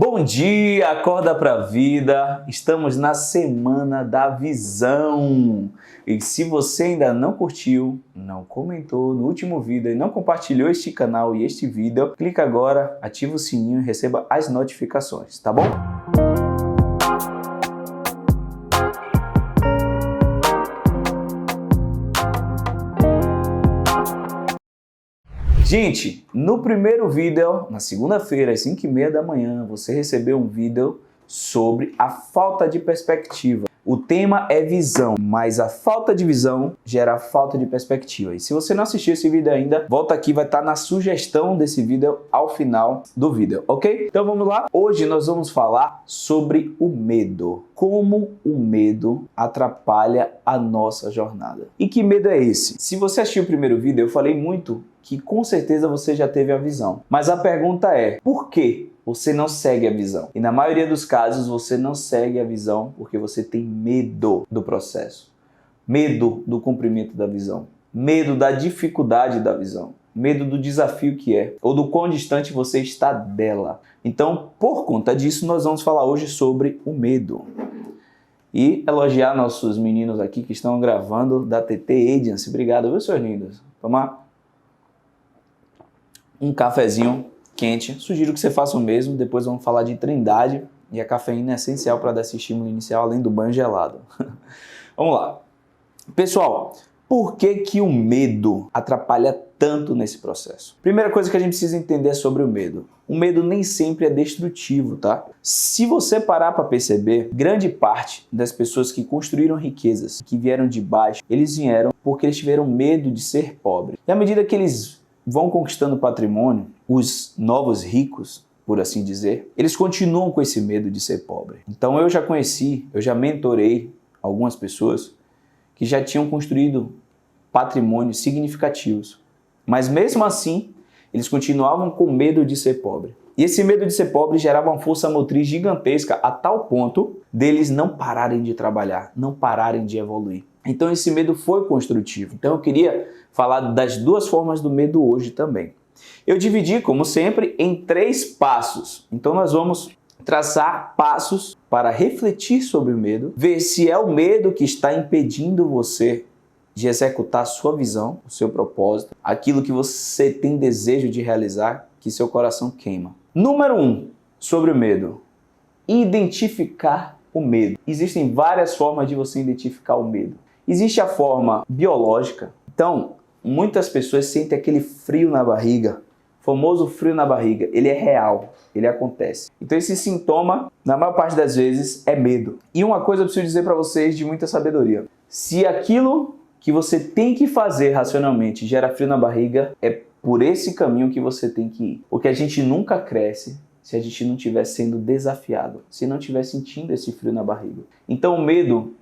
Bom dia, acorda pra vida! Estamos na semana da visão. E se você ainda não curtiu, não comentou no último vídeo e não compartilhou este canal e este vídeo, clica agora, ativa o sininho e receba as notificações, tá bom? Gente, no primeiro vídeo, na segunda-feira, às 5h30 da manhã, você recebeu um vídeo sobre a falta de perspectiva. O tema é visão, mas a falta de visão gera falta de perspectiva. E se você não assistiu esse vídeo ainda, volta aqui, vai estar na sugestão desse vídeo ao final do vídeo, ok? Então vamos lá? Hoje nós vamos falar sobre o medo. Como o medo atrapalha a nossa jornada. E que medo é esse? Se você assistiu o primeiro vídeo, eu falei muito que com certeza você já teve a visão. Mas a pergunta é, por que você não segue a visão? E na maioria dos casos você não segue a visão porque você tem medo do processo, medo do cumprimento da visão, medo da dificuldade da visão, medo do desafio que é, ou do quão distante você está dela. Então, por conta disso, nós vamos falar hoje sobre o medo. E elogiar nossos meninos aqui que estão gravando da TT Agency. Obrigado, viu, seus lindos? Tomar um cafezinho quente. Sugiro que você faça o mesmo. Depois vamos falar de Trindade. E a cafeína é essencial para dar esse estímulo inicial, além do banho gelado. Vamos lá. Pessoal, por que o medo atrapalha tanto nesse processo? Primeira coisa que a gente precisa entender sobre o medo. O medo nem sempre é destrutivo, tá? Se você parar para perceber, grande parte das pessoas que construíram riquezas, que vieram de baixo, eles vieram porque eles tiveram medo de ser pobres. E à medida que eles vão conquistando patrimônio, os novos ricos, por assim dizer, eles continuam com esse medo de ser pobre. Então eu já mentorei algumas pessoas que já tinham construído patrimônios significativos, mas mesmo assim eles continuavam com medo de ser pobre. E esse medo de ser pobre gerava uma força motriz gigantesca a tal ponto deles não pararem de trabalhar, não pararem de evoluir. Então esse medo foi construtivo. Então eu queria falar das duas formas do medo hoje também. Eu dividi, como sempre, em 3 passos. Então nós vamos traçar passos para refletir sobre o medo, ver se é o medo que está impedindo você de executar a sua visão, o seu propósito, aquilo que você tem desejo de realizar, que seu coração queima. Número 1, sobre o medo. Identificar o medo. Existem várias formas de você identificar o medo. Existe a forma biológica. Então, muitas pessoas sentem aquele frio na barriga, o famoso frio na barriga. Ele é real, ele acontece. Então esse sintoma, na maior parte das vezes, é medo. E uma coisa eu preciso dizer para vocês de muita sabedoria. Se aquilo que você tem que fazer racionalmente gera frio na barriga, é por esse caminho que você tem que ir. Porque a gente nunca cresce se a gente não estiver sendo desafiado, se não estiver sentindo esse frio na barriga. Então o medo,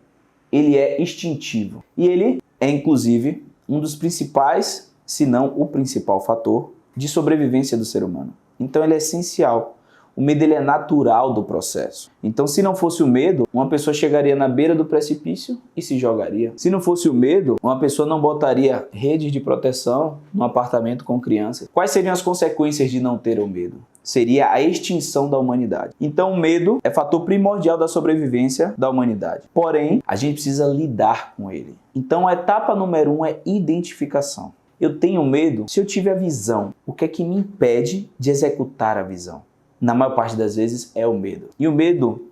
ele é instintivo. E ele é, inclusive, um dos principais, se não o principal fator de sobrevivência do ser humano. Então ele é essencial. O medo ele é natural do processo. Então se não fosse o medo, uma pessoa chegaria na beira do precipício e se jogaria. Se não fosse o medo, uma pessoa não botaria redes de proteção no apartamento com crianças. Quais seriam as consequências de não ter o medo? Seria a extinção da humanidade. Então o medo é fator primordial da sobrevivência da humanidade. Porém, a gente precisa lidar com ele. Então a etapa número 1 é identificação. Eu tenho medo se eu tiver a visão. O que é que me impede de executar a visão? Na maior parte das vezes é o medo. E o medo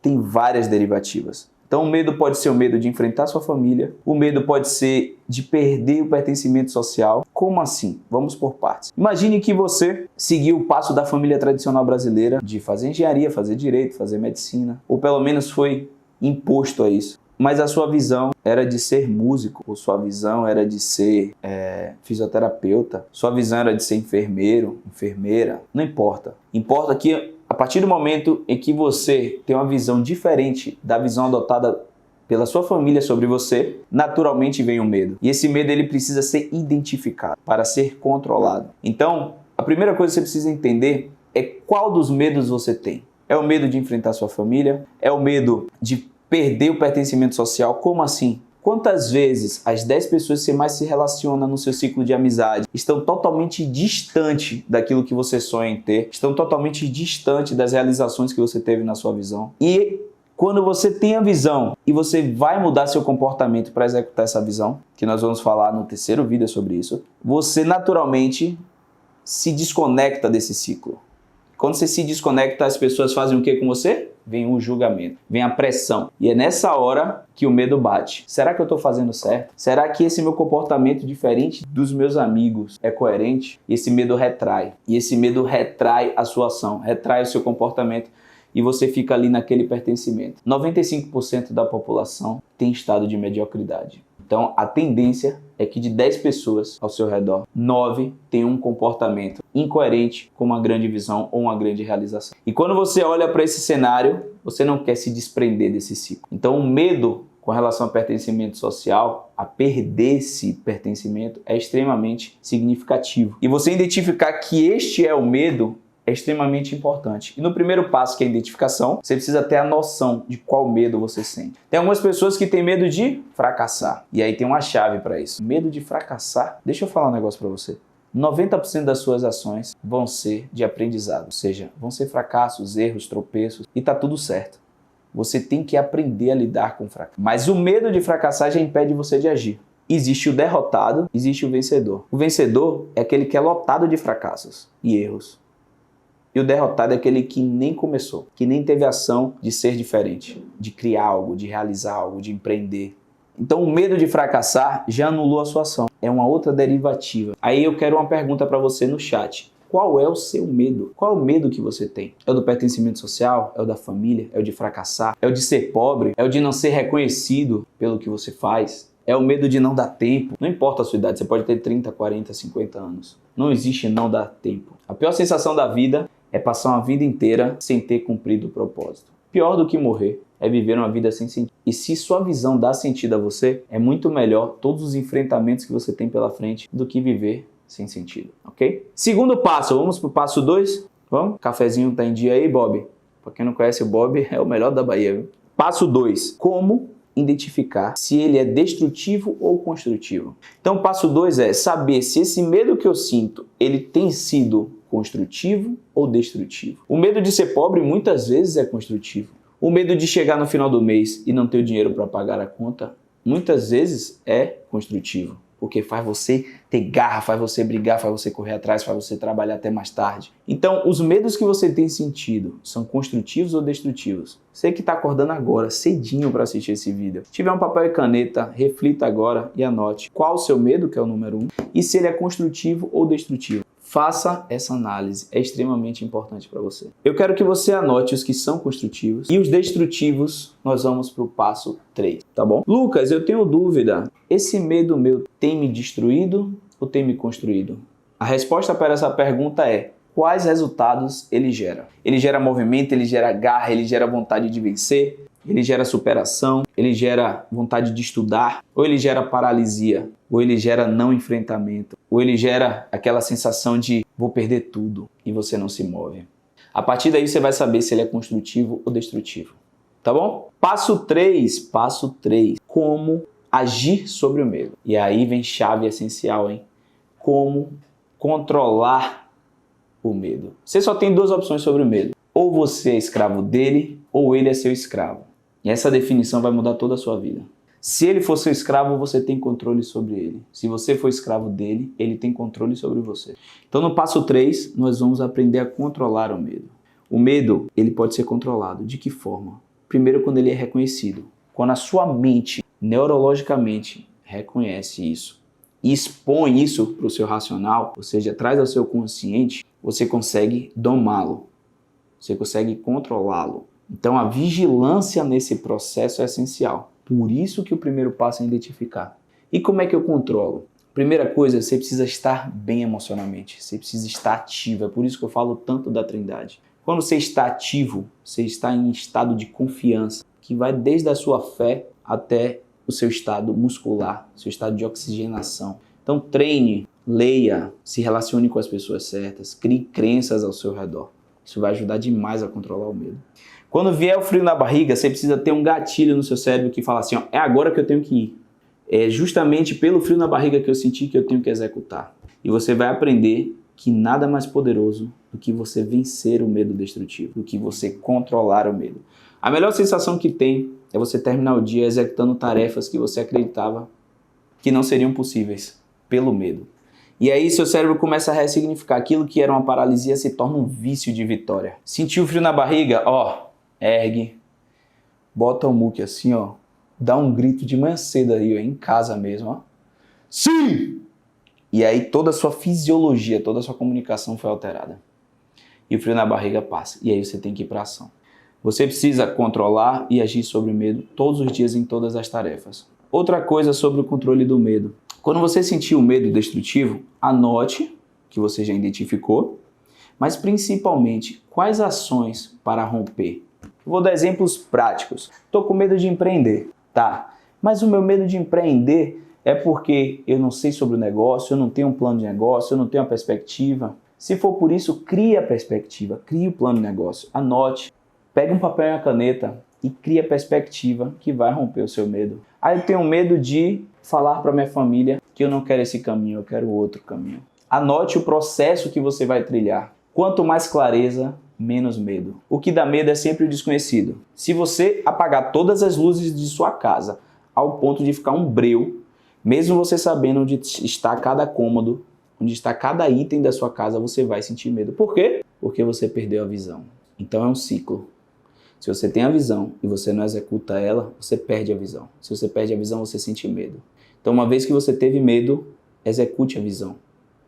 tem várias derivativas. Então o medo pode ser o medo de enfrentar sua família, o medo pode ser de perder o pertencimento social. Como assim? Vamos por partes. Imagine que você seguiu o passo da família tradicional brasileira de fazer engenharia, fazer direito, fazer medicina, ou pelo menos foi imposto a isso. Mas a sua visão era de ser músico, ou sua visão era de ser fisioterapeuta, sua visão era de ser enfermeiro, enfermeira, não importa. Importa que a partir do momento em que você tem uma visão diferente da visão adotada pela sua família sobre você, naturalmente vem o medo. E esse medo ele precisa ser identificado para ser controlado. Então, a primeira coisa que você precisa entender é qual dos medos você tem. É o medo de enfrentar sua família? É o medo de perder o pertencimento social? Como assim? Quantas vezes as 10 pessoas que você mais se relaciona no seu ciclo de amizade estão totalmente distante daquilo que você sonha em ter, estão totalmente distante das realizações que você teve na sua visão? E quando você tem a visão e você vai mudar seu comportamento para executar essa visão, que nós vamos falar no terceiro vídeo sobre isso, você naturalmente se desconecta desse ciclo. Quando você se desconecta, as pessoas fazem o que com você? Vem o julgamento, vem a pressão. E é nessa hora que o medo bate. Será que eu estou fazendo certo? Será que esse meu comportamento diferente dos meus amigos é coerente? E esse medo retrai. E esse medo retrai a sua ação, retrai o seu comportamento. E você fica ali naquele pertencimento. 95% da população tem estado de mediocridade. Então, a tendência é que de 10 pessoas ao seu redor, 9 tenham um comportamento incoerente com uma grande visão ou uma grande realização. E quando você olha para esse cenário, você não quer se desprender desse ciclo. Então, o medo com relação ao pertencimento social, a perder esse pertencimento, é extremamente significativo. E você identificar que este é o medo é extremamente importante. E no primeiro passo, que é a identificação, você precisa ter a noção de qual medo você sente. Tem algumas pessoas que têm medo de fracassar. E aí tem uma chave para isso. Medo de fracassar. Deixa eu falar um negócio para você. 90% das suas ações vão ser de aprendizado. Ou seja, vão ser fracassos, erros, tropeços. E tá tudo certo. Você tem que aprender a lidar com o fracasso. Mas o medo de fracassar já impede você de agir. Existe o derrotado, existe o vencedor. O vencedor é aquele que é lotado de fracassos e erros. E o derrotado é aquele que nem começou, que nem teve ação de ser diferente, de criar algo, de realizar algo, de empreender. Então o medo de fracassar já anulou a sua ação. É uma outra derivativa. Aí eu quero uma pergunta para você no chat. Qual é o seu medo? Qual é o medo que você tem? É o do pertencimento social? É o da família? É o de fracassar? É o de ser pobre? É o de não ser reconhecido pelo que você faz? É o medo de não dar tempo? Não importa a sua idade, você pode ter 30, 40, 50 anos. Não existe não dar tempo. A pior sensação da vida é passar uma vida inteira sem ter cumprido o propósito. Pior do que morrer é viver uma vida sem sentido. E se sua visão dá sentido a você, é muito melhor todos os enfrentamentos que você tem pela frente do que viver sem sentido, ok? Segundo passo, vamos pro passo 2? Vamos? Cafezinho tá em dia aí, Bob? Pra quem não conhece, o Bob é o melhor da Bahia, viu? Passo 2. Como identificar se ele é destrutivo ou construtivo. Então, o passo 2 é saber se esse medo que eu sinto, ele tem sido construtivo ou destrutivo. O medo de ser pobre muitas vezes é construtivo. O medo de chegar no final do mês e não ter o dinheiro para pagar a conta, muitas vezes é construtivo. Porque faz você ter garra, faz você brigar, faz você correr atrás, faz você trabalhar até mais tarde. Então, os medos que você tem sentido são construtivos ou destrutivos? Você que está acordando agora, cedinho para assistir esse vídeo, se tiver um papel e caneta, reflita agora e anote qual o seu medo, que é o número 1, e se ele é construtivo ou destrutivo. Faça essa análise, é extremamente importante para você. Eu quero que você anote os que são construtivos e os destrutivos nós vamos para o passo 3, tá bom? Lucas, eu tenho dúvida, esse medo meu tem me destruído ou tem me construído? A resposta para essa pergunta é: quais resultados ele gera? Ele gera movimento, ele gera garra, ele gera vontade de vencer, ele gera superação, ele gera vontade de estudar, ou ele gera paralisia, ou ele gera não enfrentamento, ou ele gera aquela sensação de vou perder tudo e você não se move. A partir daí você vai saber se ele é construtivo ou destrutivo, tá bom? Passo 3, como agir sobre o medo. E aí vem chave essencial, hein? Como controlar o medo. Você só tem duas opções sobre o medo. Ou você é escravo dele, ou ele é seu escravo. E essa definição vai mudar toda a sua vida. Se ele for seu escravo, você tem controle sobre ele. Se você for escravo dele, ele tem controle sobre você. Então, no passo 3, nós vamos aprender a controlar o medo. O medo, ele pode ser controlado. De que forma? Primeiro, quando ele é reconhecido. Quando a sua mente, neurologicamente, reconhece isso e expõe isso para o seu racional, ou seja, traz ao seu consciente, você consegue domá-lo. Você consegue controlá-lo. Então, a vigilância nesse processo é essencial. Por isso que o primeiro passo é identificar. E como é que eu controlo? Primeira coisa, você precisa estar bem emocionalmente. Você precisa estar ativo. É por isso que eu falo tanto da Trindade. Quando você está ativo, você está em estado de confiança, que vai desde a sua fé até o seu estado muscular, seu estado de oxigenação. Então, treine, leia, se relacione com as pessoas certas, crie crenças ao seu redor. Isso vai ajudar demais a controlar o medo. Quando vier o frio na barriga, você precisa ter um gatilho no seu cérebro que fala assim, ó, é agora que eu tenho que ir. É justamente pelo frio na barriga que eu senti que eu tenho que executar. E você vai aprender que nada mais poderoso do que você vencer o medo destrutivo, do que você controlar o medo. A melhor sensação que tem é você terminar o dia executando tarefas que você acreditava que não seriam possíveis pelo medo. E aí seu cérebro começa a ressignificar aquilo que era uma paralisia, se torna um vício de vitória. Sentiu frio na barriga? Ó, ergue, bota o muque assim, ó, dá um grito de manhã cedo aí, ó, em casa mesmo, ó. Sim! E aí toda a sua fisiologia, toda a sua comunicação foi alterada. E o frio na barriga passa. E aí você tem que ir para ação. Você precisa controlar e agir sobre o medo todos os dias em todas as tarefas. Outra coisa sobre o controle do medo. Quando você sentir o medo destrutivo, anote que você já identificou, mas principalmente quais ações para romper. Vou dar exemplos práticos. Estou com medo de empreender, tá? Mas o meu medo de empreender é porque eu não sei sobre o negócio, eu não tenho um plano de negócio, eu não tenho uma perspectiva. Se for por isso, crie a perspectiva, crie o plano de negócio, anote, pegue um papel e uma caneta e crie a perspectiva que vai romper o seu medo. Aí eu tenho medo de falar para minha família que eu não quero esse caminho, eu quero outro caminho. Anote o processo que você vai trilhar. Quanto mais clareza, menos medo. O que dá medo é sempre o desconhecido. Se você apagar todas as luzes de sua casa ao ponto de ficar um breu, mesmo você sabendo onde está cada cômodo, onde está cada item da sua casa, você vai sentir medo. Por quê? Porque você perdeu a visão. Então é um ciclo. Se você tem a visão e você não executa ela, você perde a visão. Se você perde a visão, você sente medo. Então, uma vez que você teve medo, execute a visão,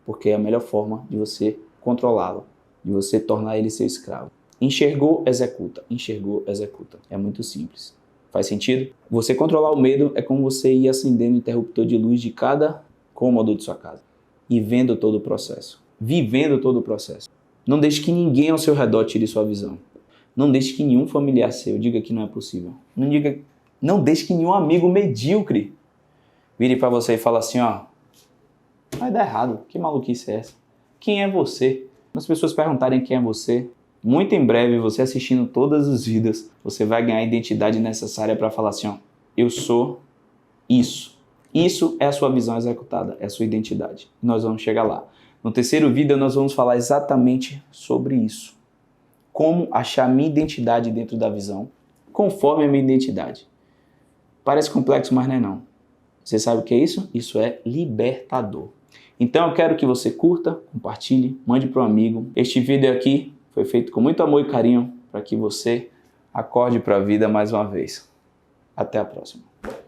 porque é a melhor forma de você controlá-lo, de você tornar ele seu escravo. Enxergou, executa. Enxergou, executa. É muito simples. Faz sentido? Você controlar o medo é como você ir acendendo o interruptor de luz de cada cômodo de sua casa e vendo todo o processo, vivendo todo o processo. Não deixe que ninguém ao seu redor tire sua visão. Não deixe que nenhum familiar seu diga que não é possível. Não deixe que nenhum amigo medíocre vire para você e fale assim, ó, vai dar errado, que maluquice é essa? Quem é você? As pessoas perguntarem quem é você, muito em breve, você assistindo todas as vídeos, você vai ganhar a identidade necessária para falar assim, ó, eu sou isso. Isso é a sua visão executada, é a sua identidade. Nós vamos chegar lá. No terceiro vídeo nós vamos falar exatamente sobre isso. Como achar minha identidade dentro da visão, conforme a minha identidade. Parece complexo, mas não é não. Você sabe o que é isso? Isso é libertador. Então eu quero que você curta, compartilhe, mande para um amigo. Este vídeo aqui foi feito com muito amor e carinho para que você acorde para a vida mais uma vez. Até a próxima.